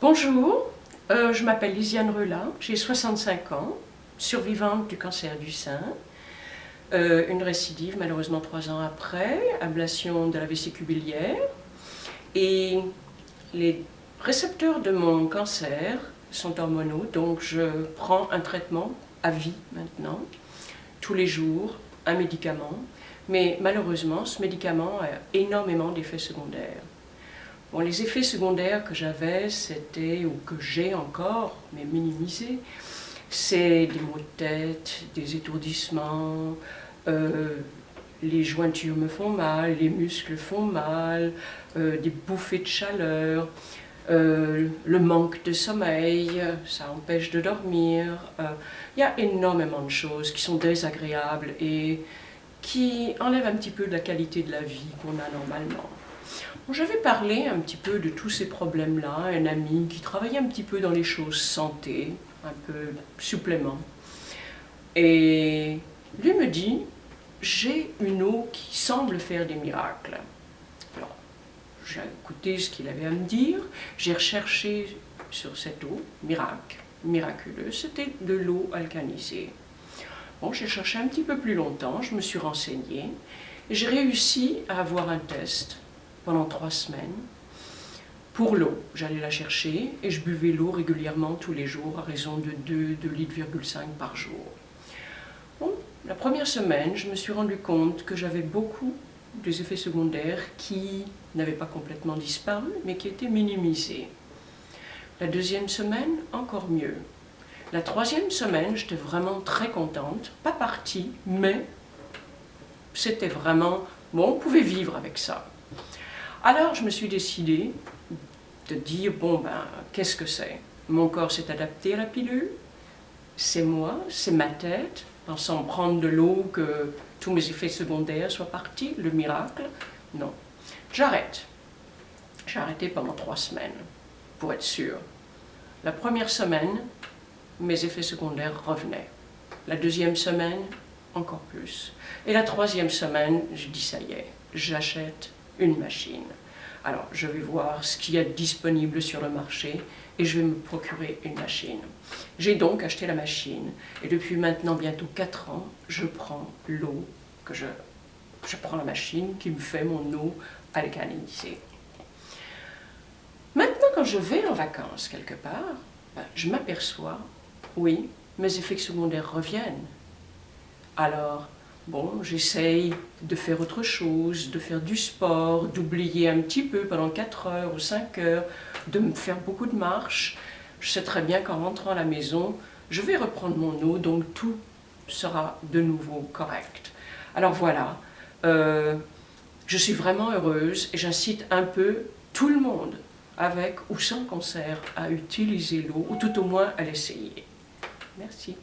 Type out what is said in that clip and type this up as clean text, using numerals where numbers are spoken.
Bonjour, je m'appelle Lisiane Rula, j'ai 65 ans, survivante du cancer du sein, une récidive malheureusement 3 ans après, ablation de la vessie biliaire, et les récepteurs de mon cancer sont hormonaux, donc je prends un traitement à vie maintenant, tous les jours, un médicament, mais malheureusement ce médicament a énormément d'effets secondaires. Bon, les effets secondaires que j'avais, c'était, ou que j'ai encore, mais minimisés, c'est des maux de tête, des étourdissements, les jointures me font mal, les muscles font mal, des bouffées de chaleur, le manque de sommeil, ça empêche de dormir. Il y a énormément de choses qui sont désagréables et qui enlèvent un petit peu de la qualité de la vie qu'on a normalement. J'avais parlé un petit peu de tous ces problèmes-là à un ami qui travaillait un petit peu dans les choses santé, un peu supplément. Et lui me dit, j'ai une eau qui semble faire des miracles. Alors, j'ai écouté ce qu'il avait à me dire, j'ai recherché sur cette eau, miraculeuse, c'était de l'eau alcanisée. Bon, j'ai cherché un petit peu plus longtemps, je me suis renseignée, et j'ai réussi à avoir un test pendant 3 semaines. Pour l'eau, j'allais la chercher et je buvais l'eau régulièrement tous les jours à raison de 2,5 litres par jour. Bon, la première semaine, je me suis rendu compte que j'avais beaucoup des effets secondaires qui n'avaient pas complètement disparu, mais qui étaient minimisés. La deuxième semaine, encore mieux. La troisième semaine, j'étais vraiment très contente, pas partie, mais c'était vraiment, bon, on pouvait vivre avec ça. Alors je me suis décidée de dire, bon ben, qu'est-ce que c'est? Mon corps s'est adapté à la pilule, c'est moi, c'est ma tête, pensant prendre de l'eau, que tous mes effets secondaires soient partis, le miracle. Non, j'arrête. J'ai arrêté pendant 3 semaines, pour être sûre. La première semaine, mes effets secondaires revenaient. La deuxième semaine, encore plus. Et la troisième semaine, je dis, ça y est, j'achète une machine. Alors, je vais voir ce qu'il y a de disponible sur le marché et je vais me procurer une machine. J'ai donc acheté la machine et depuis maintenant bientôt 4 ans, je prends l'eau je prends la machine qui me fait mon eau alcalinisée. Maintenant, quand je vais en vacances quelque part, je m'aperçois, oui, mes effets secondaires reviennent. Alors, bon, j'essaye de faire autre chose, de faire du sport, d'oublier un petit peu pendant 4 heures ou 5 heures, de me faire beaucoup de marches. Je sais très bien qu'en rentrant à la maison, je vais reprendre mon eau, donc tout sera de nouveau correct. Alors voilà, je suis vraiment heureuse et j'incite un peu tout le monde, avec ou sans cancer, à utiliser l'eau, ou tout au moins à l'essayer. Merci.